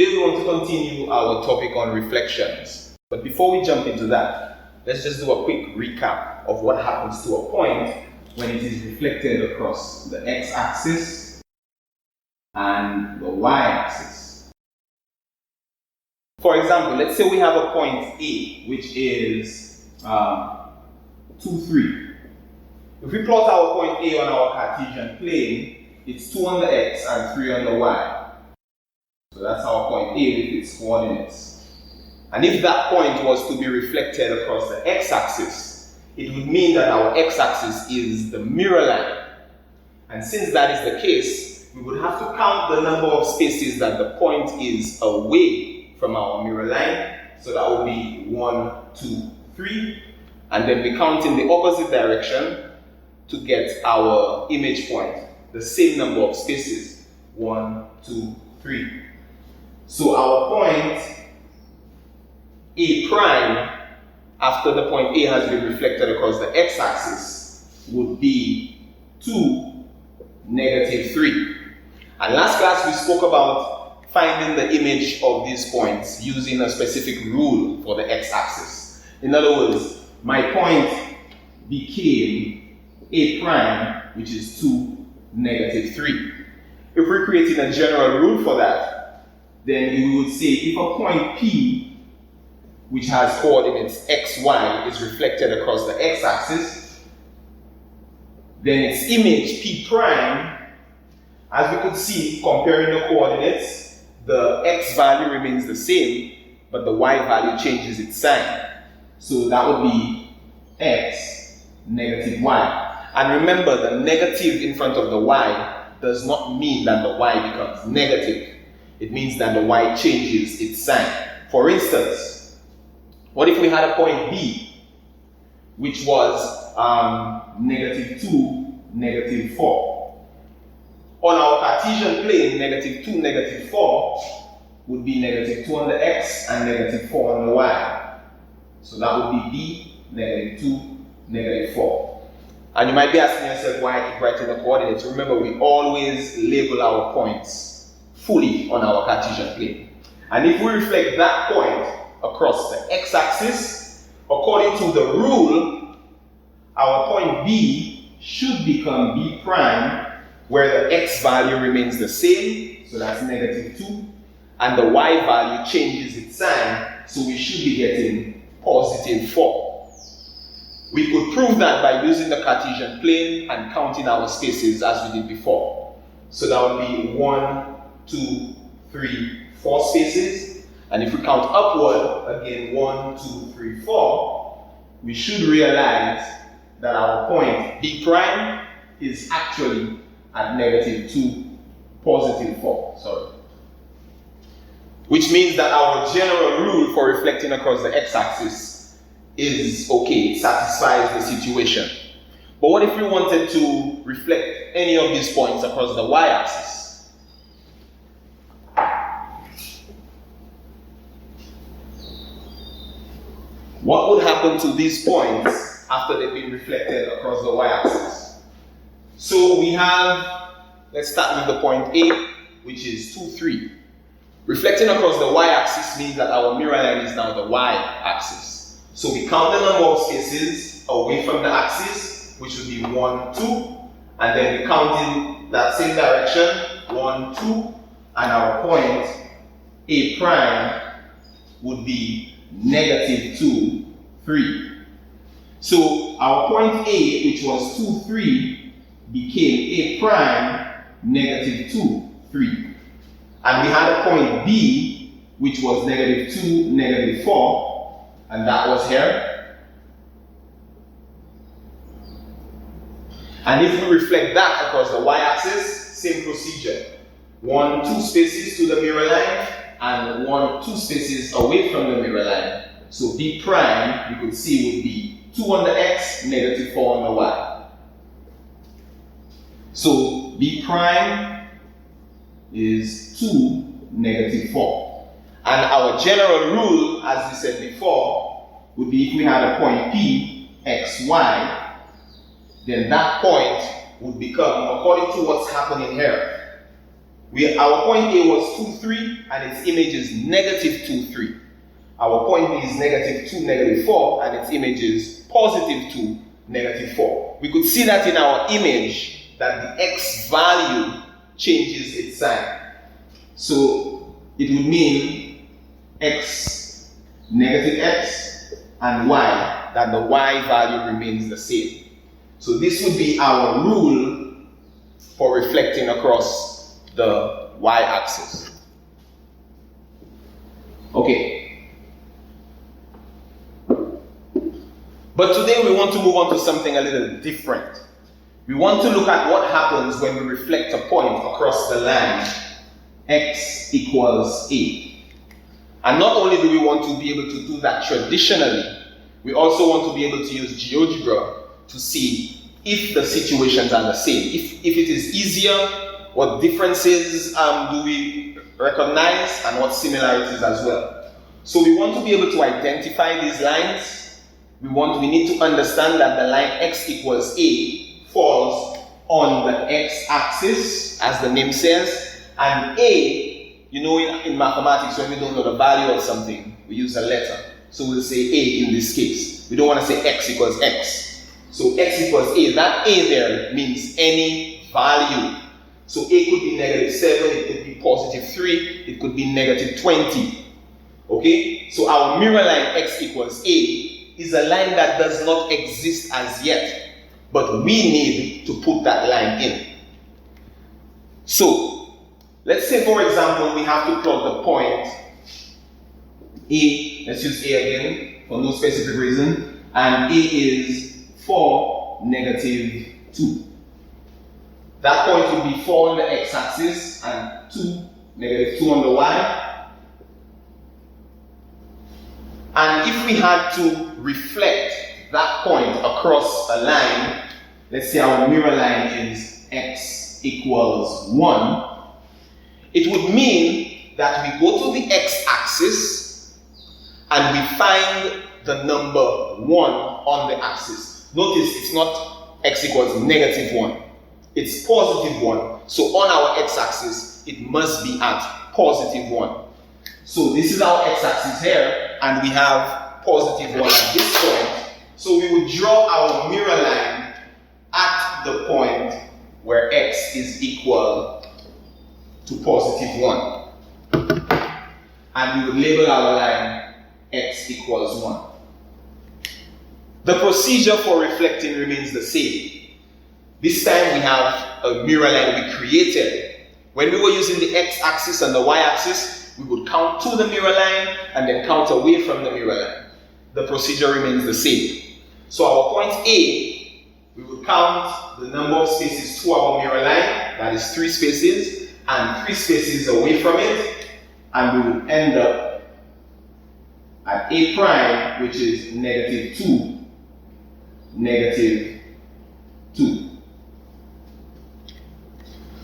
Today we want to continue our topic on reflections. But before we jump into that, let's just do a quick recap of what happens to a point when it is reflected across the x-axis and the y-axis. For example, let's say we have a point A, which is 2, 3. If we plot our point A on our Cartesian plane, it's 2 on the x and 3 on the y. So that's our point A with its coordinates. And if that point was to be reflected across the x-axis, it would mean that our x-axis is the mirror line. And since that is the case, we would have to count the number of spaces that the point is away from our mirror line. So that would be 1, 2, 3. And then we count in the opposite direction to get our image point, the same number of spaces, 1, 2, 3. So our point A prime, after the point A has been reflected across the x-axis, would be 2, negative 3. And last class we spoke about finding the image of these points using a specific rule for the x-axis. In other words, my point became A prime, which is 2, negative 3. If we're creating a general rule for that, then we would say if a point P, which has coordinates x, y, is reflected across the x-axis, then its image P prime, as we could see, comparing the coordinates, the x value remains the same, but the y value changes its sign. So that would be x, negative y. And remember, the negative in front of the y does not mean that the y becomes negative. It means that the y changes its sign. For instance, what if we had a point B, which was negative 2, negative 4? On our Cartesian plane, negative 2, negative 4 would be negative 2 on the x and negative 4 on the y. So that would be B, negative 2, negative 4. And you might be asking yourself why I keep writing the coordinates. Remember, we always label our points fully on our Cartesian plane. And if we reflect that point across the x-axis, according to the rule, our point B should become B prime, where the x value remains the same, so that's negative 2, and the y value changes its sign, so we should be getting positive 4. We could prove that by using the Cartesian plane and counting our spaces as we did before. So that would be 1, 2, 3, 4 spaces. And if we count upward, again 1, 2, 3, 4, we should realize that our point B prime is actually at negative 2, positive 4. Sorry. Which means that our general rule for reflecting across the x-axis is okay, it satisfies the situation. But what if we wanted to reflect any of these points across the y-axis? What would happen to these points after they've been reflected across the y-axis? So we have, let's start with the point A, which is 2, 3. Reflecting across the y-axis means that our mirror line is now the y-axis. So we count the number of spaces away from the axis, which would be 1, 2, and then we count in that same direction, 1, 2, and our point A prime would be negative 2, 3. So our point A, which was 2, 3, became A prime, negative 2, 3. And we had a point B, which was negative 2, negative 4, and that was here. And if we reflect that across the y-axis, same procedure. 1, 2 spaces to the mirror line, and 1, 2 spaces away from the mirror line. So B prime, you could see, would be 2 on the x, negative 4 on the y. So B prime is 2, negative 4. And our general rule, as we said before, would be if we had a point P, x, y, then that point would become, according to what's happening here, Our point A was 2, 3, and its image is negative 2, 3. Our point B is negative 2, negative 4, and its image is positive 2, negative 4. We could see that in our image, that the x value changes its sign. So it would mean x, negative x, and y, that the y value remains the same. So this would be our rule for reflecting across the y-axis. Okay. But today we want to move on to something a little different. We want to look at what happens when we reflect a point across the line x equals a. And not only do we want to be able to do that traditionally, we also want to be able to use GeoGebra to see if the situations are the same. If it is easier, what differences do we recognize and what similarities as well. So we want to be able to identify these lines. We need to understand that the line x equals a falls on the x-axis, as the name says, and a, you know, in mathematics, when we don't know the value of something, we use a letter. So we'll say a in this case. We don't want to say x equals x. So x equals a. That a there means any value. So a could be negative 7, it could be positive 3, it could be negative 20. Okay? So our mirror line x equals a is a line that does not exist as yet, but we need to put that line in. So, let's say for example we have to plot the point A, let's use A again for no specific reason, and A is 4, negative 2. That point would be 4 on the x-axis and 2, negative 2 on the y. And if we had to reflect that point across a line, let's say our mirror line is x equals 1, it would mean that we go to the x-axis and we find the number 1 on the axis. Notice it's not x equals negative 1, it's positive 1. So on our x-axis, it must be at positive 1. So this is our x-axis here, and we have positive 1 at this point. So we would draw our mirror line at the point where x is equal to positive 1. And we would label our line x equals 1. The procedure for reflecting remains the same. This time we have a mirror line we created. When we were using the x-axis and the y-axis, we would count to the mirror line and then count away from the mirror line. The procedure remains the same. So our point A, we would count the number of spaces to our mirror line, that is 3 spaces, and 3 spaces away from it, and we would end up at A prime, which is negative 2, negative 2.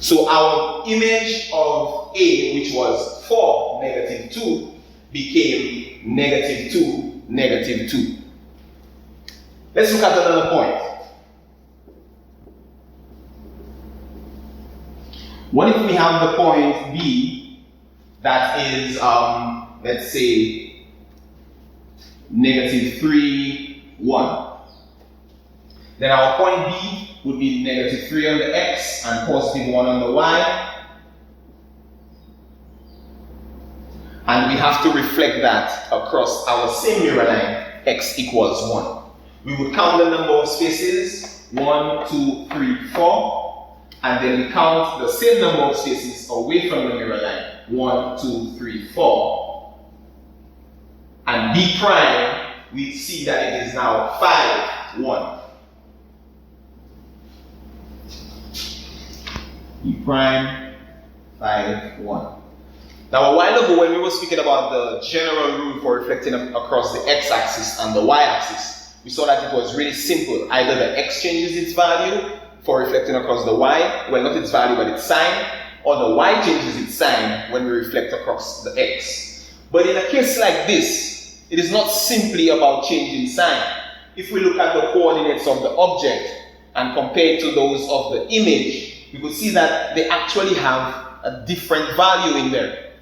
So our image of A, which was 4, negative 2, became negative 2, negative 2. Let's look at another point. What if we have the point B that is, let's say, negative 3, 1. Then our point B would be negative 3 on the x and positive 1 on the y. And we have to reflect that across our same mirror line, x equals 1. We would count the number of spaces, 1, 2, 3, 4. And then we count the same number of spaces away from the mirror line, 1, 2, 3, 4. And B prime, we see that it is now 5, 1. B prime, 5, 1. Now a while ago when we were speaking about the general rule for reflecting across the x-axis and the y-axis, we saw that it was really simple. Either the x changes its value for reflecting across the y, well not its value but its sign, or the y changes its sign when we reflect across the x. But in a case like this, it is not simply about changing sign. If we look at the coordinates of the object and compare it to those of the image, you could see that they actually have a different value in there.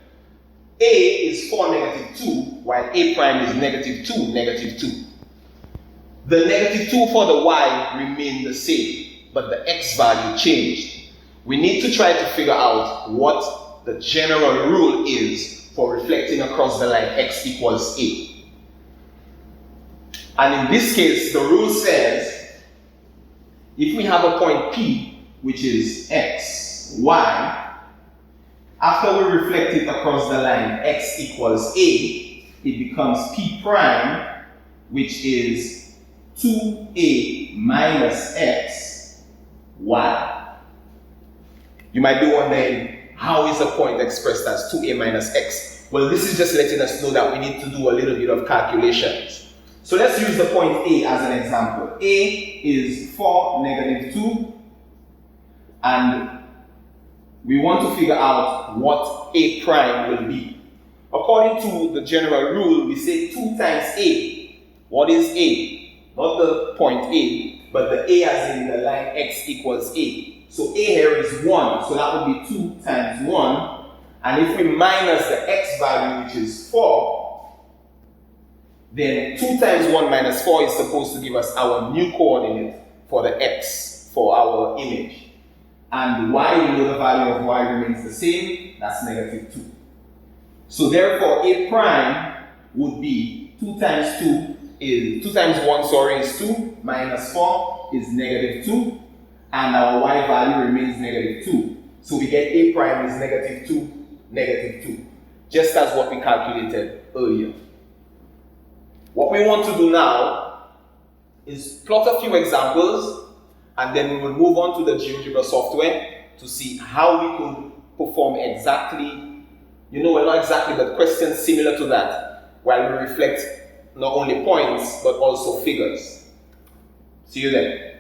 A is 4, -2, while A prime is -2, -2. The -2 for the y remained the same, but the x value changed. We need to try to figure out what the general rule is for reflecting across the line x equals A. And in this case, the rule says, if we have a point P, which is x, y, after we reflect it across the line x equals A, it becomes P prime, which is 2A minus x, y. You might be wondering, how is a point expressed as 2A minus x? Well, this is just letting us know that we need to do a little bit of calculations. So let's use the point A as an example. A is 4, -2, and we want to figure out what A prime will be. According to the general rule, we say 2 times A. What is A? Not the point A, but the A as in the line x equals A. So A here is 1, so that would be 2 times 1. And if we minus the x value, which is 4, then 2 times 1 minus 4 is supposed to give us our new coordinate for the x, for our image. And y, we know the value of y remains the same, that's -2. So therefore, A prime would be 2 times 2 is 2 times 1, sorry, is 2, minus 4 is -2, and our y value remains -2. So we get A prime is -2, -2, just as what we calculated earlier. What we want to do now is plot a few examples, and then we will move on to the GeoGebra software to see how we could perform exactly, well, not exactly, but questions similar to that, while we reflect not only points, but also figures. See you then.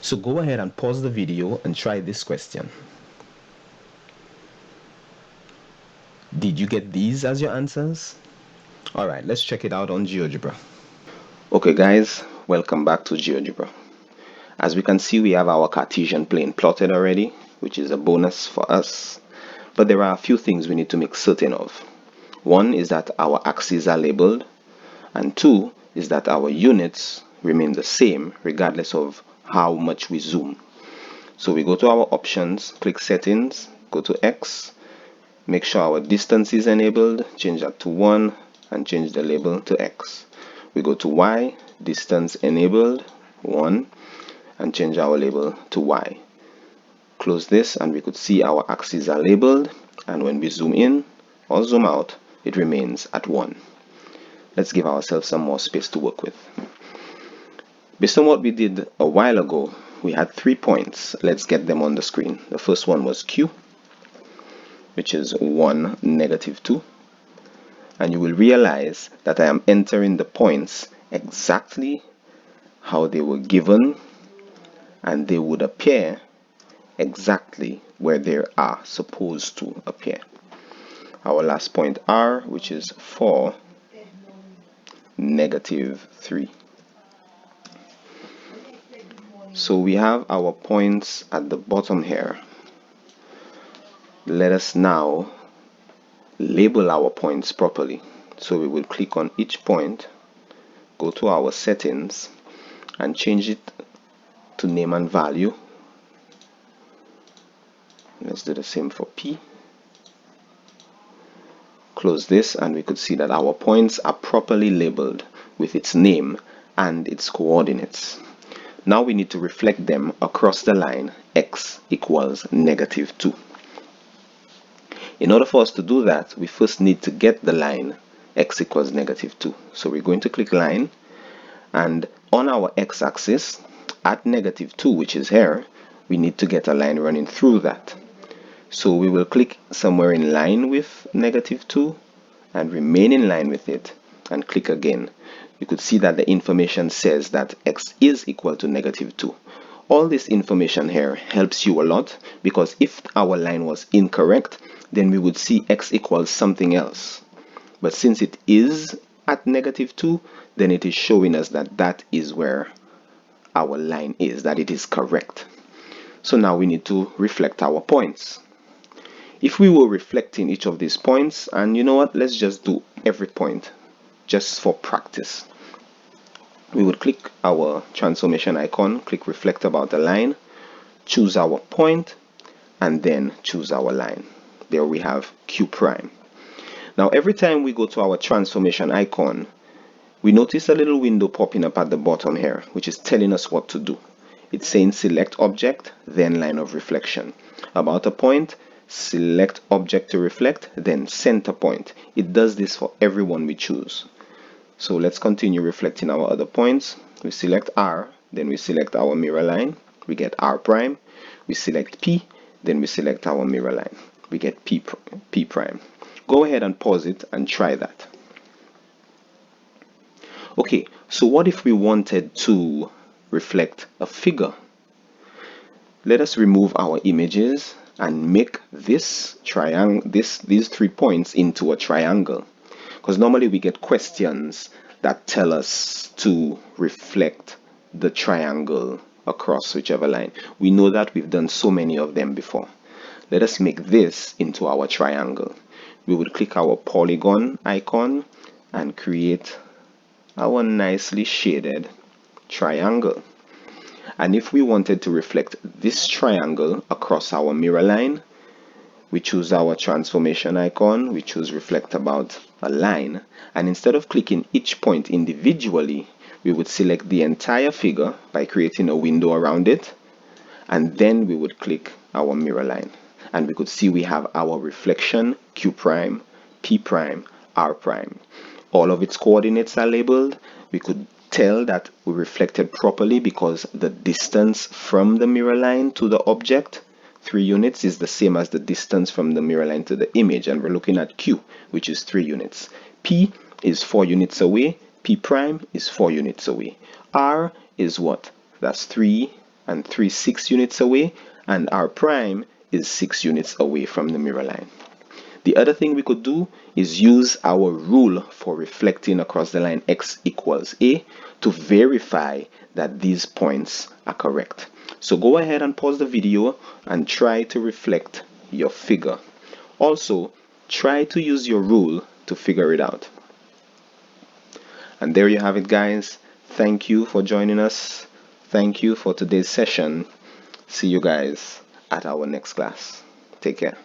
So go ahead and pause the video and try this question. Did you get these as your answers? Alright, let's check it out on GeoGebra. Okay guys, welcome back to GeoGebra. As we can see, we have our Cartesian plane plotted already, which is a bonus for us. But there are a few things we need to make certain of. One is that our axes are labeled, and two is that our units remain the same regardless of how much we zoom. So we go to our options, click settings, go to X, make sure our distance is enabled, change that to 1, and change the label to X. We go to Y, distance enabled, 1, and change our label to Y. Close this and we could see our axes are labeled, and when we zoom in or zoom out, it remains at 1. Let's give ourselves some more space to work with. Based on what we did a while ago, we had 3 points. Let's get them on the screen. The first one was Q, which is 1, -2. And you will realize that I am entering the points exactly how they were given, and they would appear exactly where they are supposed to appear. Our last point R, which is 4, -3. So we have our points at the bottom here. Let us now label our points properly. So we will click on each point, go to our settings, and change it to name and value. Let's do the same for P. Close this and we could see that our points are properly labeled with its name and its coordinates. Now we need to reflect them across the line x equals -2. In order for us to do that, we first need to get the line x equals -2. So we're going to click line, and on our x-axis at -2, which is here, we need to get a line running through that. So we will click somewhere in line with -2 and remain in line with it and click again. You could see that the information says that x is equal to -2. All this information here helps you a lot, because if our line was incorrect, then we would see x equals something else. But since it is at -2, then it is showing us that that is where our line is, that it is correct. So now we need to reflect our points. If we were reflecting each of these points, and you know what, let's just do every point just for practice. We would click our transformation icon, click reflect about the line, choose our point, and then choose our line. There we have Q prime. Now every time we go to our transformation icon, we notice a little window popping up at the bottom here, which is telling us what to do. It's saying select object, then line of reflection. About a point, select object to reflect, then center point. It does this for everyone we choose. So let's continue reflecting our other points. We select R, then we select our mirror line. We get R prime. We select P, then we select our mirror line. We get P prime. Go ahead and pause it and try that. Okay, so what if we wanted to reflect a figure? Let us remove our images and make this triangle, these 3 points into a triangle. Because normally we get questions that tell us to reflect the triangle across whichever line. We know that we've done so many of them before. Let us make this into our triangle. We would click our polygon icon and create our nicely shaded triangle. And if we wanted to reflect this triangle across our mirror line, we choose our transformation icon, we choose reflect about a line, and instead of clicking each point individually, we would select the entire figure by creating a window around it, and then we would click our mirror line. And we could see we have our reflection Q prime, P prime, R prime. All of its coordinates are labeled. We could tell that we reflected properly because the distance from the mirror line to the object, 3 units, is the same as the distance from the mirror line to the image, and we're looking at Q, which is 3 units. P is 4 units away, P prime is 4 units away. R is what? That's 3 and 3, 6 units away, and R prime is 6 units away from the mirror line. The other thing we could do is use our rule for reflecting across the line x equals a to verify that these points are correct. So go ahead and pause the video and try to reflect your figure. Also, try to use your rule to figure it out. And there you have it, guys. Thank you for joining us. Thank you for today's session. See you guys at our next class. Take care.